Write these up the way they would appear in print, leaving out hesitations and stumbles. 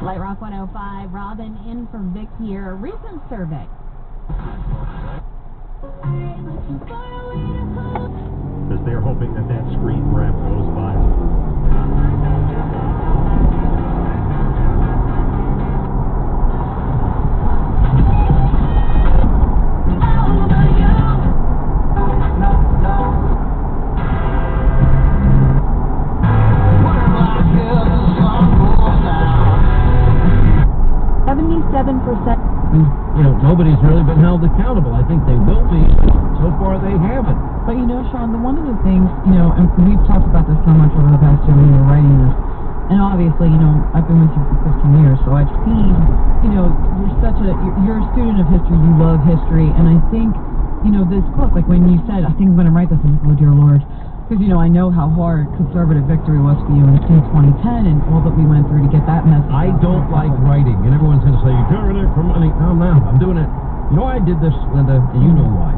Light Rock 105, Robin in for Vic here. Recent survey. Because they're hoping that that screen grab goes by. Nobody's really been held accountable. I think they will be, but so far they haven't. But Sean, one of the things, and we've talked about this so much over the past year when you were writing this, and obviously, I've been with you for 15 years, so I've seen, you're a student of history, you love history, and I think, this book, like when you said, I think I'm going to write this, and oh dear Lord, because, I know how hard conservative victory was for you in 2010 and all that we went through to get that message. I don't like writing, and everyone's going to say, you're doing it for money. No, I'm doing it. You know why I did this, Linda, and you know why.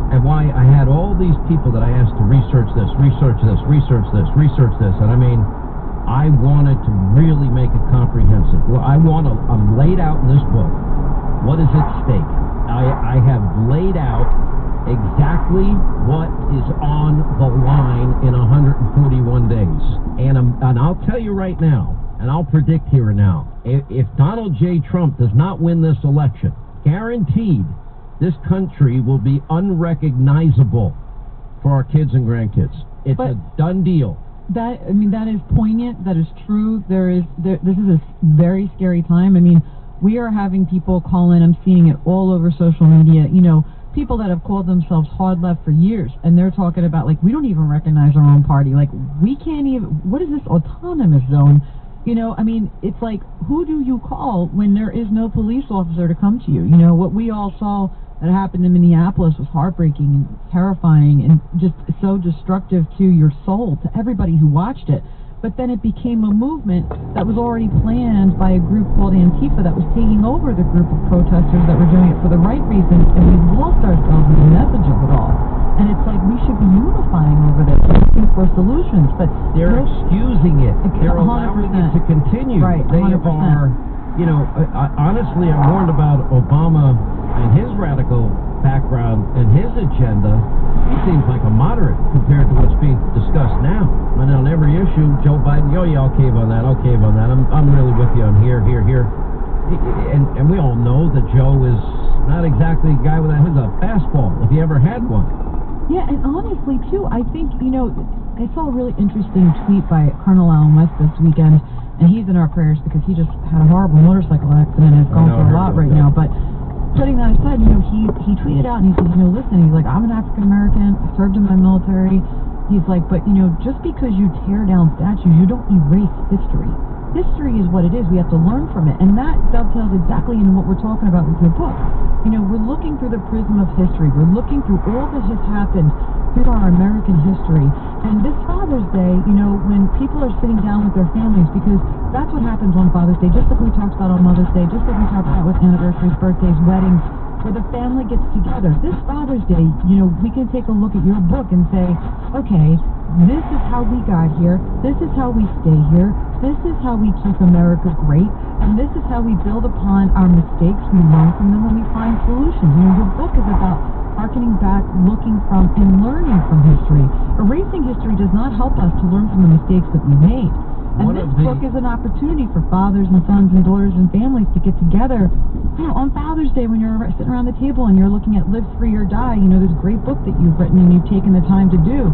And why I had all these people that I asked to research this, and I mean, I wanted to really make it comprehensive. Well, I'm laid out in this book what is at stake. I have laid out exactly what is on the line in 141 days. And I'll tell you right now, and I'll predict here and now, if Donald J. Trump does not win this election, guaranteed, this country will be unrecognizable for our kids and grandkids. It's a done deal. That is poignant. That is true. This is a very scary time. We are having people call in. I'm seeing it all over social media. People that have called themselves hard left for years, and they're talking about, we don't even recognize our own party. We can't even, what is this autonomous zone? It's like, who do you call when there is no police officer to come to you? What we all saw that happened in Minneapolis was heartbreaking and terrifying and just so destructive to your soul, to everybody who watched it. But then it became a movement that was already planned by a group called Antifa that was taking over the group of protesters that were doing it for the right reasons, and we lost ourselves in the message of it all. And it's like we should be unifying over this, looking for solutions, but they're excusing it. They're allowing it to continue. Right, 100%. They are, honestly, I'm warned about Obama and his radical background and his agenda. He seems like a moderate compared to what's being discussed now. And on every issue, Joe Biden, I'll cave on that, I'm really with you on here. And we all know that Joe is not exactly a guy with a fastball, if he ever had one. Yeah, and honestly, too, I think, I saw a really interesting tweet by Colonel Allen West this weekend, and he's in our prayers because he just had a horrible motorcycle accident and is going through a lot right now, but putting that aside, he tweeted out and he says, listen, he's like, I'm an African-American, I served in my military. He's like, but, just because you tear down statues, you don't erase history. History is what it is. We have to learn from it. And that dovetails exactly into what we're talking about with your book. We're looking through the prism of history. We're looking through all that has happened through our American history. And this Father's Day, when people are sitting down with their families, because that's what happens on Father's Day, just like we talked about on Mother's Day, just like we talked about with anniversaries, birthdays, weddings, where the family gets together. This Father's Day, we can take a look at your book and say, okay, this is how we got here, this is how we stay here, this is how we keep America great, and this is how we build upon our mistakes, we learn from them, and we find solutions. Your book is about harkening back, looking from, and learning from history. Erasing history does not help us to learn from the mistakes that we made. And this book is an opportunity for fathers and sons and daughters and families to get together, on Father's Day when you're sitting around the table and you're looking at Live Free or Die, this great book that you've written and you've taken the time to do.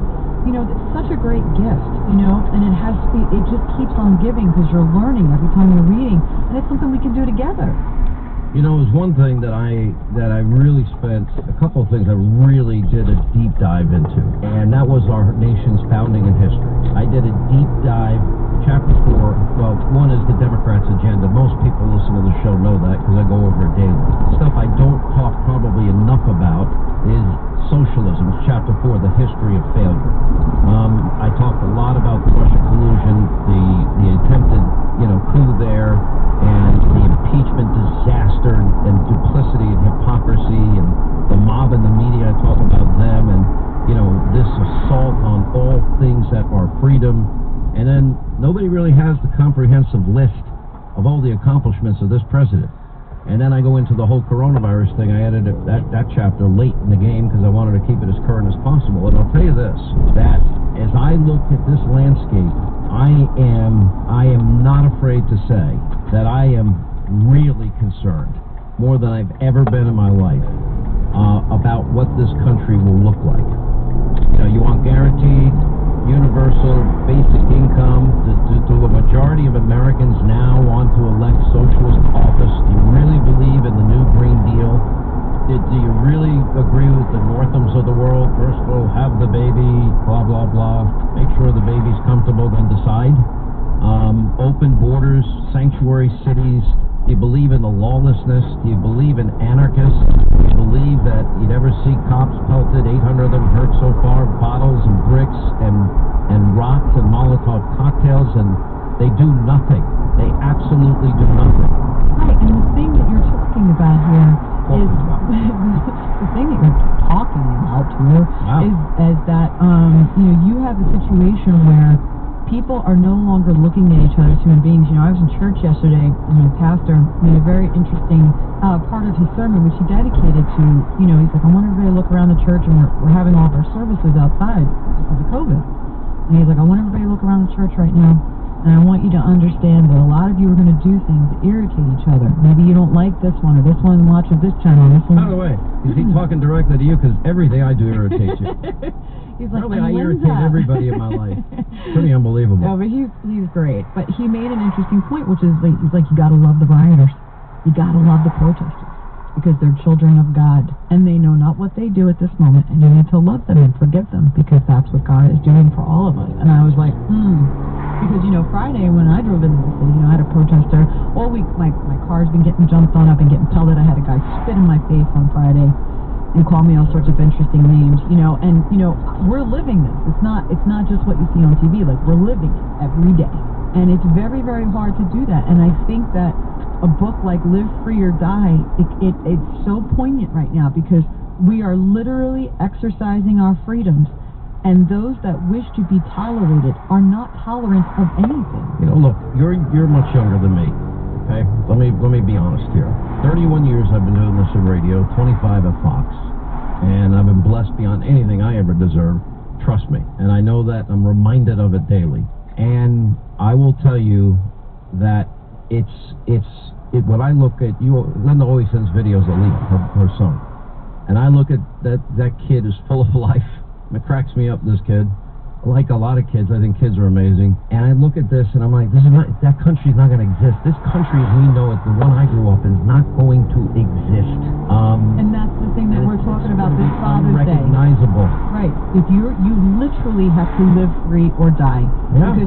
It's such a great gift, and it just keeps on giving because you're learning every time you're reading, and it's something we can do together. It was one thing that I really spent, a couple of things I really did a deep dive into, and that was our nation's founding and history. I did a deep dive, chapter 4, well, one is the Democrats' agenda. Most people listening to the show know that because I go over it daily. Stuff I don't talk probably enough about is socialism, chapter 4, the history of failure. I talked a lot about the Russia collusion, the attempted, coup there, and the impeachment disaster and duplicity and hypocrisy and the mob and the media. I talk about them and, this assault on all things that are freedom. And then nobody really has the comprehensive list of all the accomplishments of this president. And then I go into the whole coronavirus thing. I added that chapter late in the game because I wanted to keep it as current as possible. And I'll tell you this, that as I look at this landscape, I am not afraid to say that I am really concerned, more than I've ever been in my life, about what this country will look like. You know, you want guaranteed, universal, basic income. Do a majority of Americans now want to elect socialist office? Do you really believe in the new Green Deal? Do you really agree with the Northams of the world? First we'll have the baby, blah, blah, blah. Make sure the baby's comfortable, then decide. Open borders, sanctuary cities. Do you believe in the lawlessness? Do you believe in anarchists? Do you believe that you'd ever see cops pelted, 800 of them hurt so far, bottles and bricks and rocks and Molotov cocktails, and they do nothing. They absolutely do nothing. Right, and the thing that you're talking about here is the thing that you're talking about here is that you have a situation where people are no longer looking at each other as human beings. You know, I was in church yesterday, and the pastor made a very interesting part of his sermon, which he dedicated to, he's like, I want everybody to look around the church, and we're having all of our services outside because of COVID. And he's like, I want everybody to look around the church right now, and I want you to understand that a lot of you are going to do things that irritate each other. Maybe you don't like this one, or this one watches this channel, and this one... By the way, is he talking directly to you? Because everything I do irritates you. He's like, really, I irritate everybody in my life. Pretty unbelievable. No, but he's great. But he made an interesting point, which is like, he's like, you got to love the rioters. You got to love the protesters because they're children of God, and they know not what they do at this moment, and you need to love them and forgive them because that's what God is doing for all of us. And I was like, because Friday when I drove into the city, I had a protester all week. My car's been getting jumped on. I've been getting pelted. I had a guy spit in my face on Friday and call me all sorts of interesting names, and we're living this. It's not just what you see on TV. Like, we're living it every day, and it's very, very hard to do that. And I think that a book like Live Free or Die, it's so poignant right now because we are literally exercising our freedoms, and those that wish to be tolerated are not tolerant of anything. Look, you're much younger than me. Okay, let me be honest here. 31 years I've been doing this in radio, 25 at Fox, and I've been blessed beyond anything I ever deserved. Trust me, and I know that. I'm reminded of it daily. And I will tell you that when I look at you, Linda always sends videos of Lee, her son, and I look at that kid is full of life. It cracks me up, this kid. Like a lot of kids, I think kids are amazing. And I look at this and I'm like, that country's not going to exist. This country as we know it, the one I grew up in, is not going to exist. And that's the thing that we're talking about this Father's Day. Unrecognizable. Right. If you literally have to live free or die. Yeah. Because